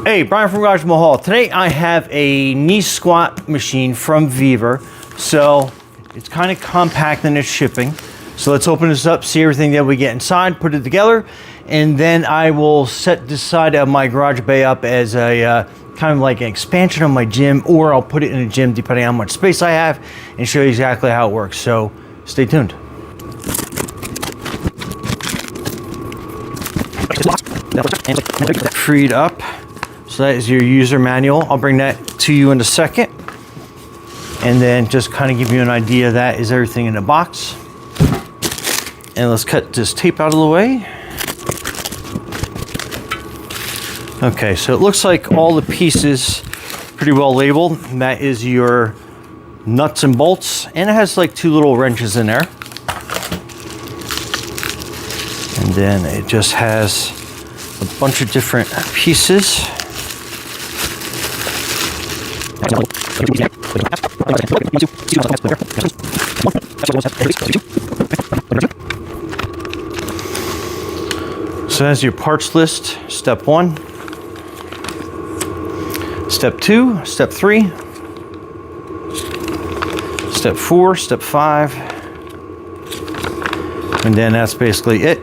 Hey, Brian from Garage Mahal. Today I have a knee squat machine from VEVOR. So it's kind of compact in its shipping. So let's open this up, see everything that we get inside, put it together, and then I will set this side of my garage bay up as a kind of like an expansion of my gym, or I'll put it in a gym depending on how much space I have and show you exactly how it works. So stay tuned. Freed up. So that is your user manual. I'll bring that to you in a second. And then just kind of give you an idea, that is everything in the box. And let's cut this tape out of the way. Okay, so it looks like all the pieces pretty well labeled. And that is your nuts and bolts. And it has like 2 little wrenches in there. And then it just has a bunch of different pieces. So that's your parts list. Step 1, step 2, step 3, step 4, step 5, and then that's basically it.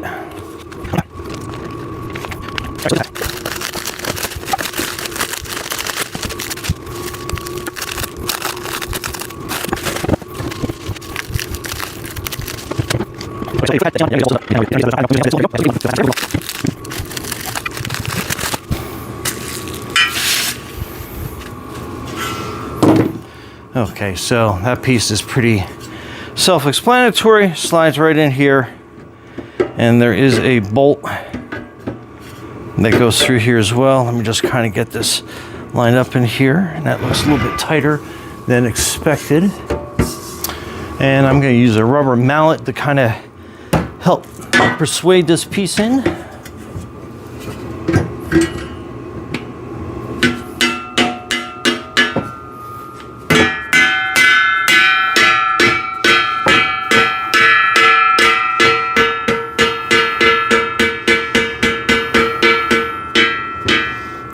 Okay, so that piece is pretty self-explanatory. Slides right in here, and there is a bolt that goes through here as well. Let me just kind of get this lined up in here, and that looks a little bit tighter than expected. And I'm going to use a rubber mallet to kind of help persuade this piece in.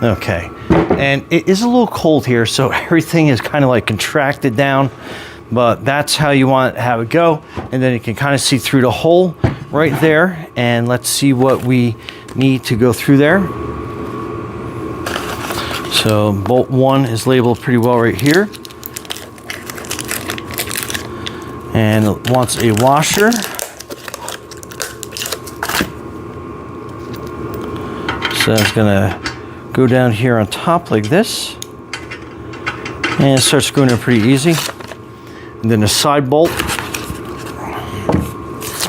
Okay, and it is a little cold here, so everything is kind of like contracted down, but that's how you want to have it go. And then you can kind of see through the hole right there, and let's see what we need to go through there. So bolt 1 is labeled pretty well right here, and it wants a washer. So it's gonna go down here on top like this, and start screwing it pretty easy. And then a side bolt.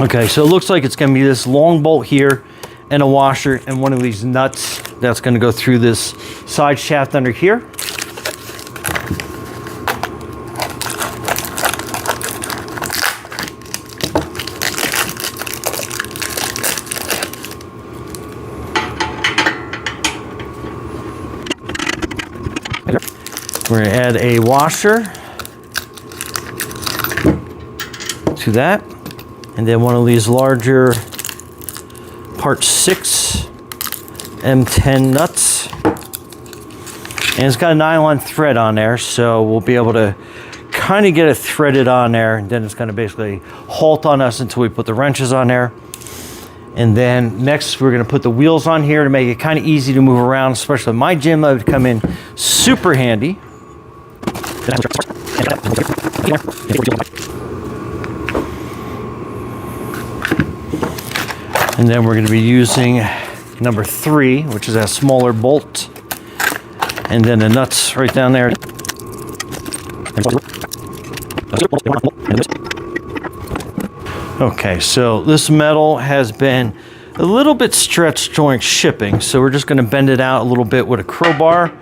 Okay, so it looks like it's going to be this long bolt here and a washer and one of these nuts that's going to go through this side shaft under here. We're going to add a washer to that, and then one of these larger part 6 M10 nuts, and it's got a nylon thread on there, so we'll be able to kind of get it threaded on there, and then it's going to basically halt on us until we put the wrenches on there. And then next we're going to put the wheels on here to make it kind of easy to move around, especially in my gym. That would come in super handy. And then we're going to be using number 3, which is a smaller bolt, and then the nuts right down there. Okay, so this metal has been a little bit stretched during shipping, so we're just going to bend it out a little bit with a crowbar.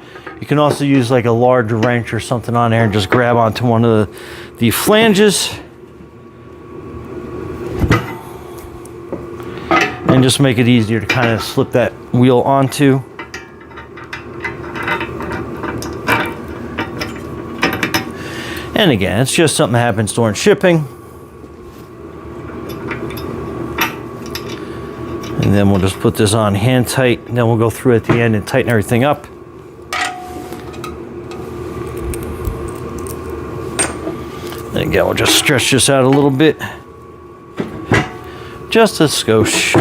You can also use like a large wrench or something on there and just grab onto one of the flanges and just make it easier to kind of slip that wheel onto. And again, it's just something that happens during shipping. And then we'll just put this on hand tight, and then we'll go through at the end and tighten everything up. And again, we'll just stretch this out a little bit. Just a skosh.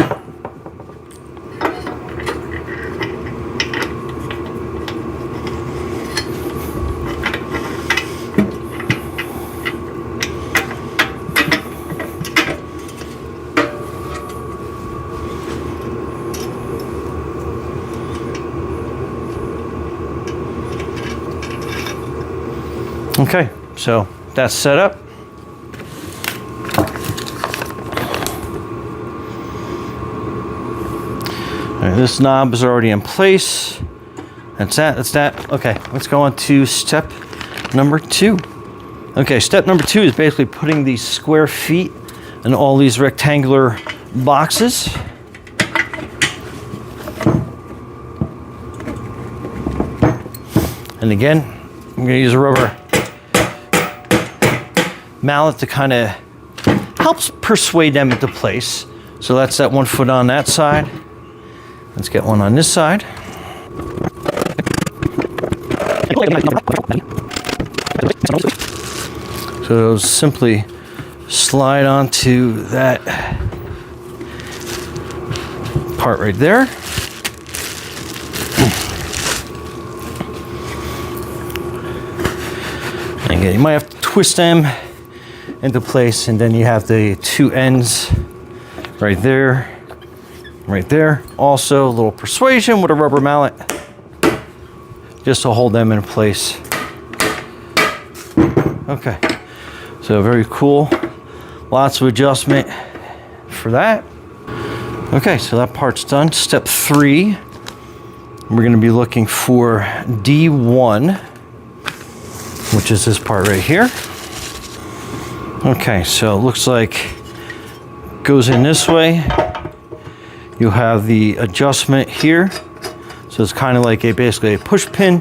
Okay, so that's set up. All right, this knob is already in place. That's that. Okay, let's go on to step number 2. Okay, step number 2 is basically putting these square feet in all these rectangular boxes. And again, I'm going to use a rubber mallet to kind of helps persuade them into place. So that's that 1 foot on that side. Let's get one on this side. So it'll simply slide onto that part right there. And again, you might have to twist them into place, and then you have the 2 ends right there, right there. Also, a little persuasion with a rubber mallet just to hold them in place. Okay, so very cool. Lots of adjustment for that. Okay, so that part's done. Step 3, we're going to be looking for D1, which is this part right here. Okay, so it looks like goes in this way. You have the adjustment here. So it's kind of like basically a push pin,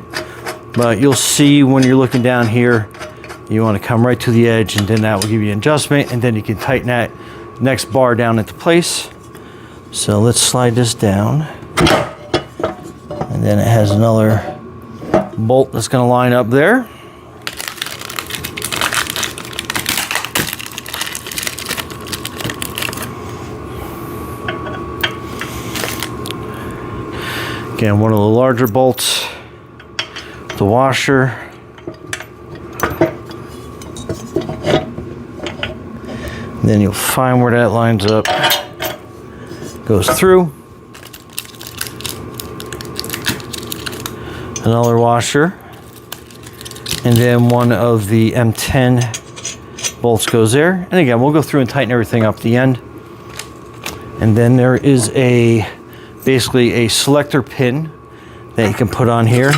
but you'll see when you're looking down here, you want to come right to the edge, and then that will give you an adjustment, and then you can tighten that next bar down into place. So let's slide this down. And then it has another bolt that's going to line up there. Again, one of the larger bolts, the washer. Then you'll find where that lines up, goes through. Another washer. And then one of the M10 bolts goes there. And again, we'll go through and tighten everything up at the end. And then there is basically a selector pin that you can put on here,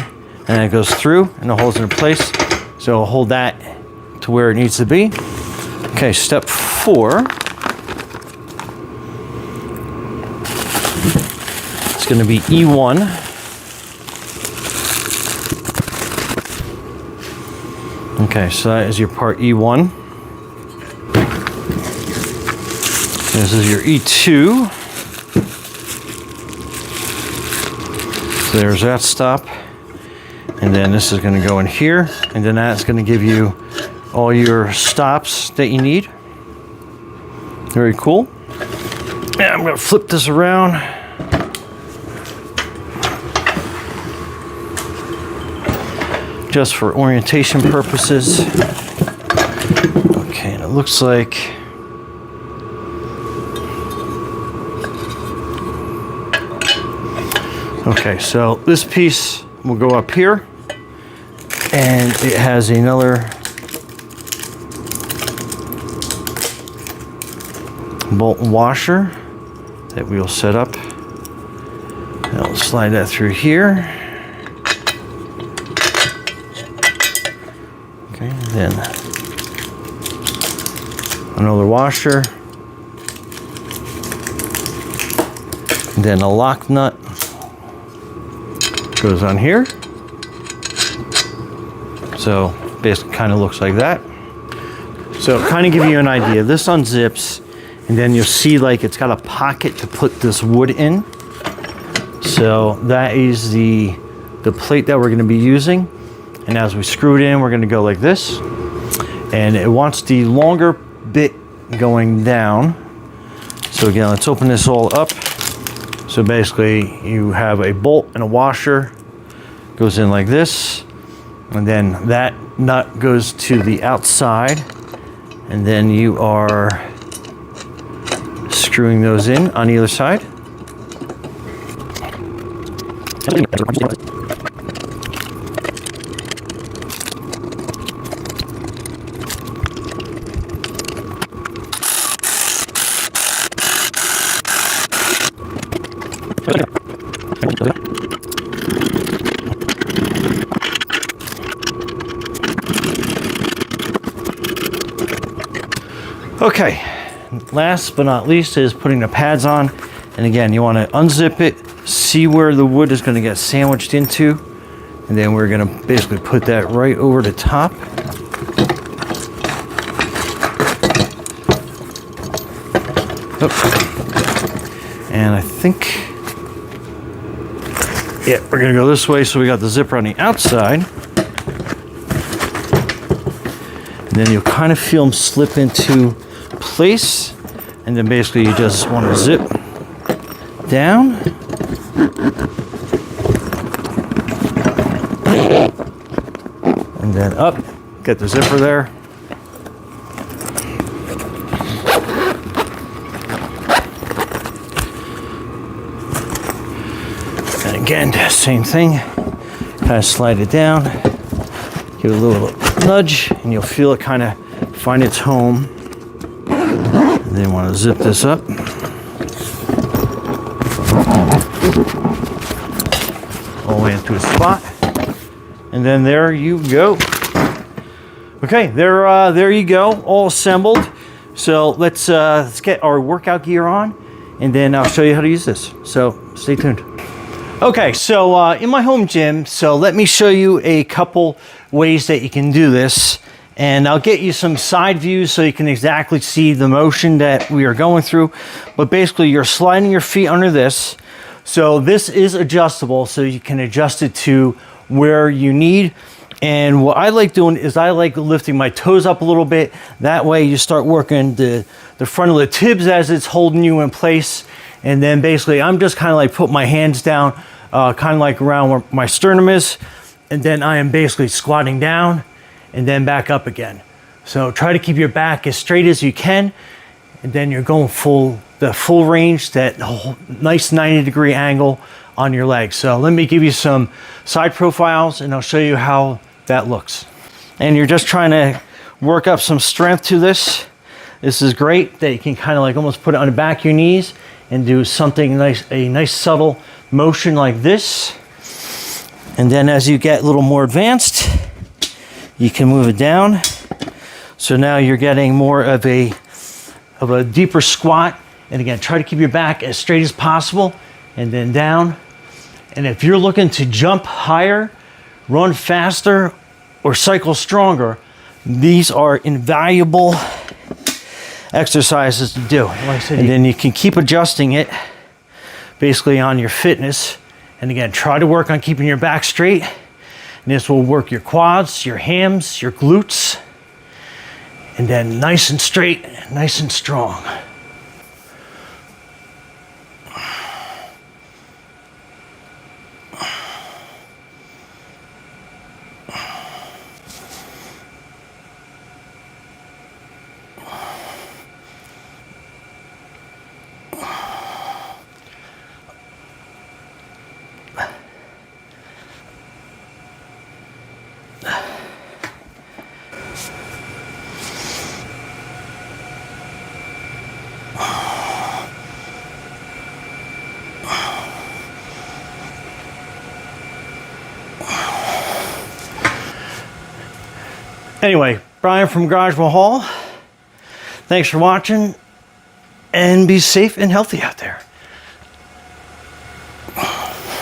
and it goes through and it holds it in place. So it'll hold that to where it needs to be. Okay, step 4. It's going to be E1. Okay, so that is your part E1. This is your E2. So there's that stop, and then this is going to go in here, and then that's going to give you all your stops that you need. Very cool. Yeah, I'm going to flip this around. Just for orientation purposes. Okay, and it looks like okay, so this piece will go up here, and it has another bolt washer that we'll set up. I'll slide that through here. Okay, then another washer, and then a lock nut goes on here. So basically kind of looks like that. So kind of give you an idea. This unzips, and then you'll see like it's got a pocket to put this wood in. So that is the plate that we're going to be using. And as we screw it in, we're going to go like this. and it wants the longer bit going down. So again, let's open this all up. So basically you have a bolt and a washer, goes in like this, and then that nut goes to the outside, and then you are screwing those in on either side. Okay, last but not least is putting the pads on. And again, you want to unzip it, see where the wood is going to get sandwiched into, and then we're going to basically put that right over the top. Oh. And I think, yeah, we're going to go this way, so we got the zipper on the outside. And then you'll kind of feel them slip into place, and then basically you just want to zip down, and then up, get the zipper there. And again, same thing, kind of slide it down, give it a little nudge, and you'll feel it kind of find its home. And then you want to zip this up. All the way into a spot. And then there you go. Okay, there you go, all assembled. So let's get our workout gear on, and then I'll show you how to use this. So stay tuned. Okay, so in my home gym, so let me show you a couple ways that you can do this. And I'll get you some side views so you can exactly see the motion that we are going through. But basically, you're sliding your feet under this. So this is adjustable, so you can adjust it to where you need. And what I like doing is I like lifting my toes up a little bit. That way you start working the front of the tibs as it's holding you in place. And then basically I'm just kind of like put my hands down, kind of like around where my sternum is. And then I am basically squatting down and then back up again. So try to keep your back as straight as you can. And then you're going the full range, that whole nice 90-degree angle on your legs. So let me give you some side profiles and I'll show you how that looks. And you're just trying to work up some strength to this. This is great that you can kind of like almost put it on the back of your knees and do something nice, a nice subtle motion like this. And then as you get a little more advanced, you can move it down. So now you're getting more of a deeper squat. And again, try to keep your back as straight as possible, and then down. And if you're looking to jump higher, run faster, or cycle stronger, these are invaluable exercises to do. And then you can keep adjusting it basically on your fitness. And again, try to work on keeping your back straight. And this will work your quads, your hams, your glutes. And then nice and straight, nice and strong. Anyway, Brian from Garage Hall. Thanks for watching, and be safe and healthy out there.